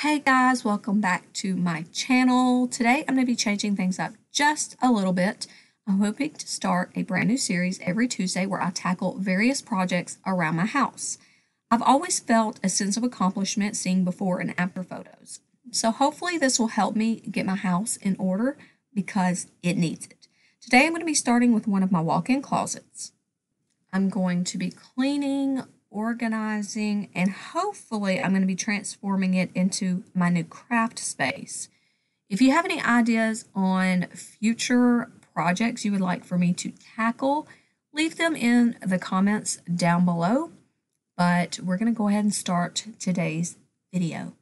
Hey guys, welcome back to my channel. Today I'm going to be changing things up just a little bit. I'm hoping to start a brand new series every Tuesday where I tackle various projects around my house. I've always felt a sense of accomplishment seeing before and after photos. So hopefully this will help me get my house in order because it needs it. Today I'm going to be starting with one of my walk-in closets. I'm going to be cleaning, organizing, and hopefully I'm going to be transforming it into my new craft space. If you have any ideas on future projects you would like for me to tackle, leave them in the comments down below. But we're going to go ahead and start today's video.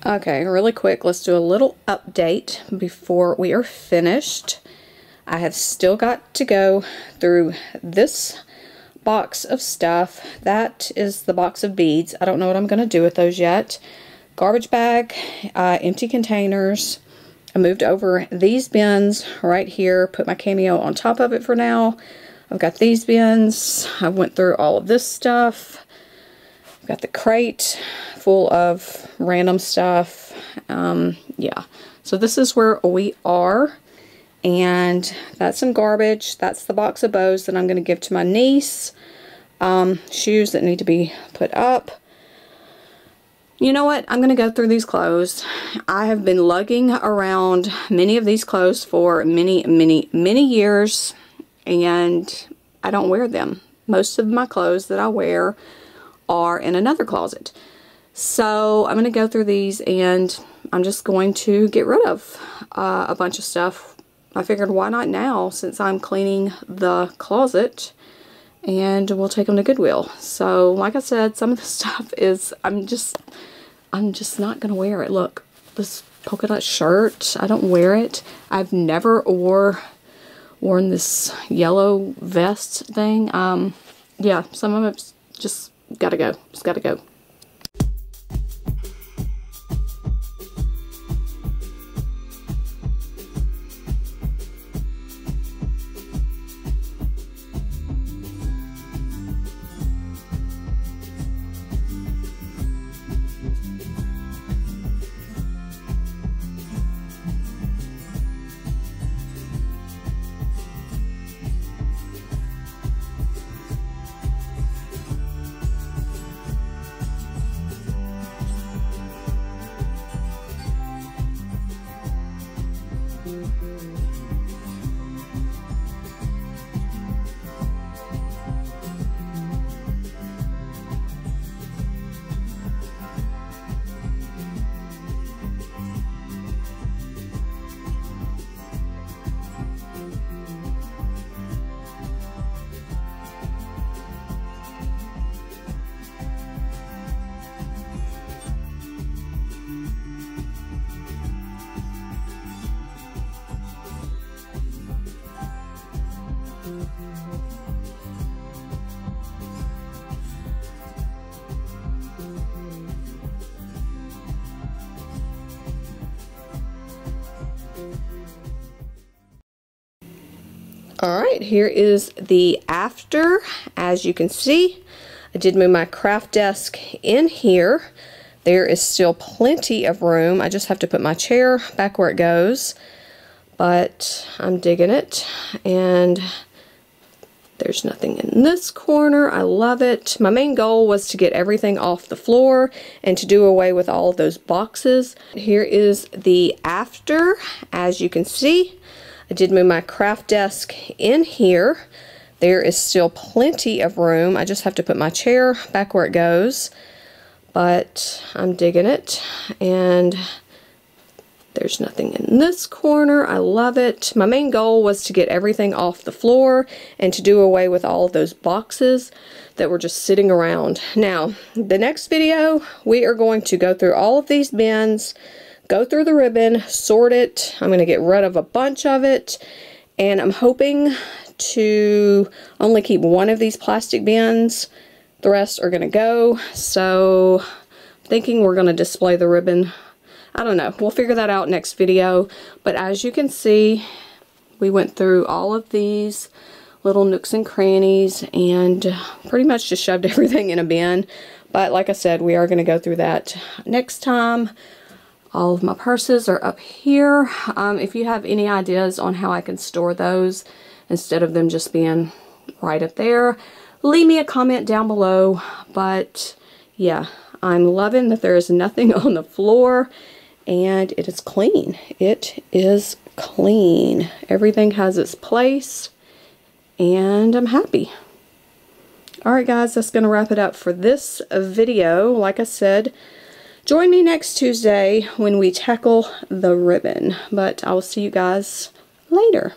Okay, really quick, let's do a little update before we are finished. I have still got to go through this box of stuff. That is the box of beads. I don't know what I'm going to do with those yet. Garbage bag, empty containers. I moved over these bins right here, put my cameo on top of it for now. I've got these bins. I went through all of this stuff. I've got the crate full of random stuff. Yeah, so this is where we are. And that's some garbage. That's the box of bows that I'm going to give to my niece. Shoes that need to be put up. You know what? I'm going to go through these clothes. I have been lugging around many of these clothes for many years. And I don't wear them. Most of my clothes that I wear are in another closet. So I'm going to go through these and I'm just going to get rid of a bunch of stuff. I figured why not now since I'm cleaning the closet, and we'll take them to Goodwill. So like I said, some of the stuff is I'm just not going to wear it. Look, this polka dot shirt, I don't wear it. I've never worn this yellow vest thing. Yeah, some of it's just gotta go. It's gotta go. Alright, here is the after. As you can see, I did move my craft desk in here. There is still plenty of room. I just have to put my chair back where it goes. But I'm digging it. And there's nothing in this corner. I love it. My main goal was to get everything off the floor and to do away with all of those boxes. Here is the after. As you can see, I did move my craft desk in here. There is still plenty of room. I just have to put my chair back where it goes. But I'm digging it. And there's nothing in this corner. I love it. My main goal was to get everything off the floor and to do away with all of those boxes that were just sitting around. Now, the next video, we are going to go through all of these bins, go through the ribbon, sort it. I'm going to get rid of a bunch of it, and I'm hoping to only keep one of these plastic bins. The rest are going to go, so I'm thinking we're going to display the ribbon. I don't know. We'll figure that out next video, but as you can see, we went through all of these little nooks and crannies and pretty much just shoved everything in a bin. But like I said, we are going to go through that next time. All of my purses are up here. If you have any ideas on how I can store those instead of them just being right up there, leave me a comment down below. But yeah, I'm loving that there is nothing on the floor and it is clean. It is clean. Everything has its place and I'm happy. Alright guys, that's going to wrap it up for this video. Like I said, join me next Tuesday when we tackle the ribbon. But I will see you guys later.